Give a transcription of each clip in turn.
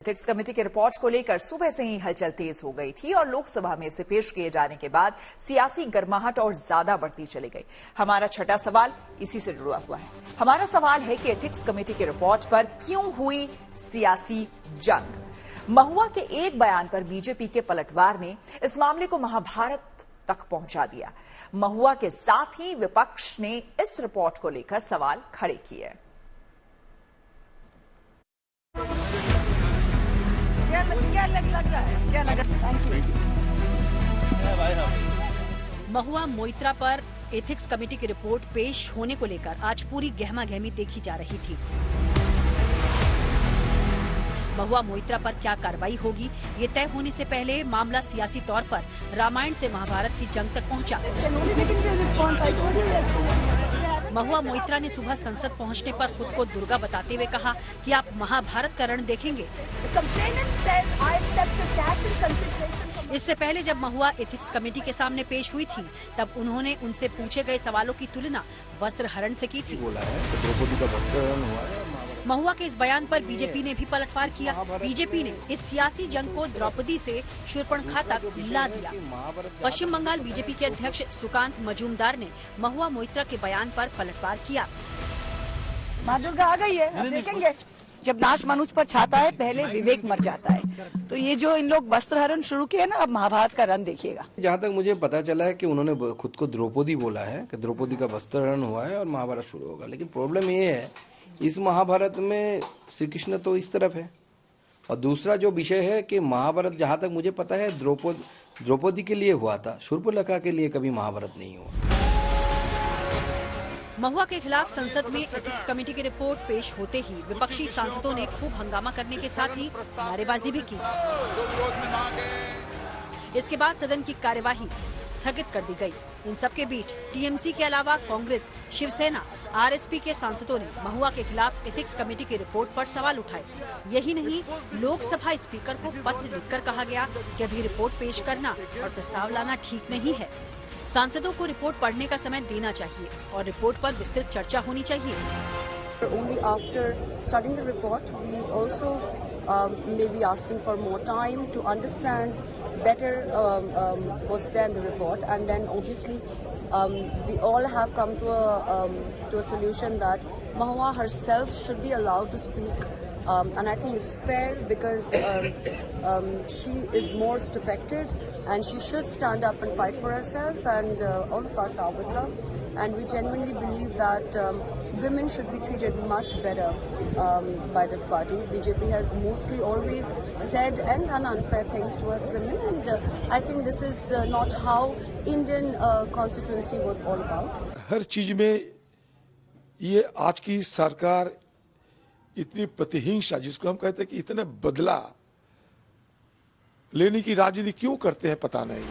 Ethics committee की report को लेकर सुबह से ही हलचल तेज हो गई थी और लोकसभा में इसे पेश किए जाने के बाद सियासी गर्माहट और ज्यादा बढ़ती चली गई। हमारा छठा सवाल इसी से जुड़ा हुआ है। हमारा सवाल है कि एथिक्स कमेटी की रिपोर्ट पर क्यों हुई सियासी जंग। महुआ के एक बयान पर बीजेपी के पलटवार ने इस मामले को महाभारत तक पहुंचा दिया। महुआ के साथ ही विपक्ष ने इस रिपोर्ट को लेकर सवाल खड़े किए। क्या लग रहा है? महुआ मोइत्रा पर एथिक्स कमेटी की रिपोर्ट पेश होने को लेकर आज पूरी गहमागहमी देखी जा रही थी। महुआ मोइत्रा पर क्या कार्रवाई होगी, ये तय होने से पहले मामला सियासी तौर पर रामायण से महाभारत की जंग तक पहुंचा। महुआ मोइत्रा ने सुबह संसद पहुंचने पर खुद को दुर्गा बताते हुए कहा कि आप महाभारत का रण देखेंगे। इससे पहले जब महुआ एथिक्स कमेटी के सामने पेश हुई थी, तब उन्होंने उनसे पूछे गए सवालों की तुलना वस्त्र हरण से की थी। बोला है कि द्रौपदी का वस्त्र हरण हुआ है। महुआ के इस बयान पर बीजेपी ने भी पलटवार किया। बीजेपी ने इस सियासी जंग को द्रौपदी से शूर्पणखा तक ला दिया। पश्चिम बंगाल बीजेपी के अध्यक्ष सुकांत मजूमदार ने महुआ मोइत्रा के बयान पर पलटवार किया। माँ दुर्गा आ गई है, अब देखेंगे। जब नाश मनुष्य पर छाता है, पहले विवेक मर जाता है। तो ये जो इन लोग वस्त्र हरण शुरू किए ना, अब महाभारत का रण देखिएगा। जहाँ तक मुझे पता चला है कि उन्होंने खुद को द्रौपदी बोला है कि द्रौपदी का वस्त्र हरण हुआ है और महाभारत शुरू होगा। लेकिन प्रॉब्लम ये है, इस महाभारत में श्री कृष्ण तो इस तरफ है और दूसरा जो विषय है कि महाभारत जहाँ तक मुझे पता है द्रौपदी के लिए हुआ था, शूर्पणखा के लिए कभी महाभारत नहीं हुआ। महुआ के खिलाफ संसद में एथिक्स कमेटी की रिपोर्ट पेश होते ही विपक्षी सांसदों ने खूब हंगामा करने के साथ ही नारेबाजी भी की। इसके बाद सदन की कार्यवाही स्थगित कर दी गई। इन सबके बीच टीएमसी के अलावा कांग्रेस, शिवसेना, आरएसपी के सांसदों ने महुआ के खिलाफ एथिक्स कमेटी की रिपोर्ट पर सवाल उठाए। यही नहीं, लोकसभा स्पीकर को पत्र लिखकर कहा गया कि अभी रिपोर्ट पेश करना और प्रस्ताव लाना ठीक नहीं है। सांसदों को रिपोर्ट पढ़ने का समय देना चाहिए और रिपोर्ट पर विस्तृत चर्चा होनी चाहिए। Only after studying the report, we also may be asking for more time to understand better what's there in the report, and then obviously we all have come to a solution that Mahua herself should be allowed to speak, and I think it's fair because she is most affected. And she should stand up and fight for herself, and all of us are with her. And we genuinely believe that women should be treated much better by this party. BJP has mostly always said and done unfair things towards women, and I think this is not how Indian constituency was all about. हर चीज में ये आज की सरकार इतनी प्रतिहिंसा, जिसको हम कहते हैं कि इतने बदला लेने की राजनीति क्यों करते हैं पता नहीं।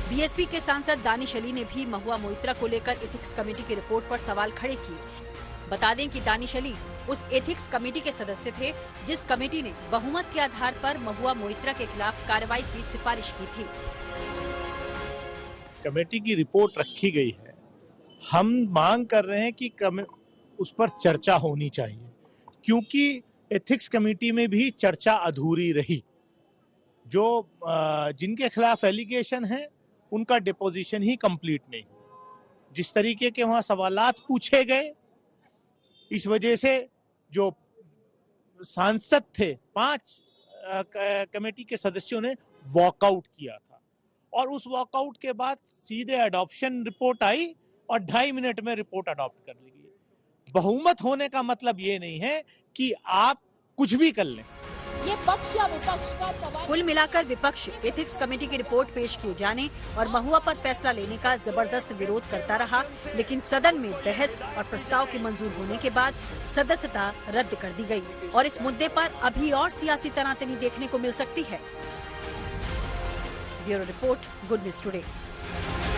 बीएसपी के सांसद दानिश अली ने भी महुआ मोइत्रा को लेकर एथिक्स कमेटी की रिपोर्ट पर सवाल खड़े किए। बता दें कि दानिश अली उस एथिक्स कमेटी के सदस्य थे जिस कमेटी ने बहुमत के आधार पर महुआ मोइत्रा के खिलाफ कार्रवाई की सिफारिश की थी। कमेटी की रिपोर्ट रखी गई है, हम मांग कर रहे हैं कि उस पर चर्चा होनी चाहिए, क्योंकि एथिक्स कमेटी में भी चर्चा अधूरी रही। जो जिनके खिलाफ एलिगेशन है उनका डिपोजिशन ही कंप्लीट नहीं। जिस तरीके के वहां सवालात पूछे गए, इस वजह से जो सांसद थे 5 कमेटी के सदस्यों ने वॉकआउट किया था, और उस वॉकआउट के बाद सीधे अडॉप्शन रिपोर्ट आई और 2.5 मिनट में रिपोर्ट अडॉप्ट कर ली गई। बहुमत होने का मतलब ये नहीं है कि आप कुछ भी कर लें। ये पक्ष या विपक्ष का सवाल। कुल मिलाकर विपक्ष एथिक्स कमेटी की रिपोर्ट पेश किए जाने और महुआ पर फैसला लेने का जबरदस्त विरोध करता रहा, लेकिन सदन में बहस और प्रस्ताव के मंजूर होने के बाद सदस्यता रद्द कर दी गई और इस मुद्दे पर अभी और सियासी तनातनी देखने को मिल सकती है। Bureau report, good news today.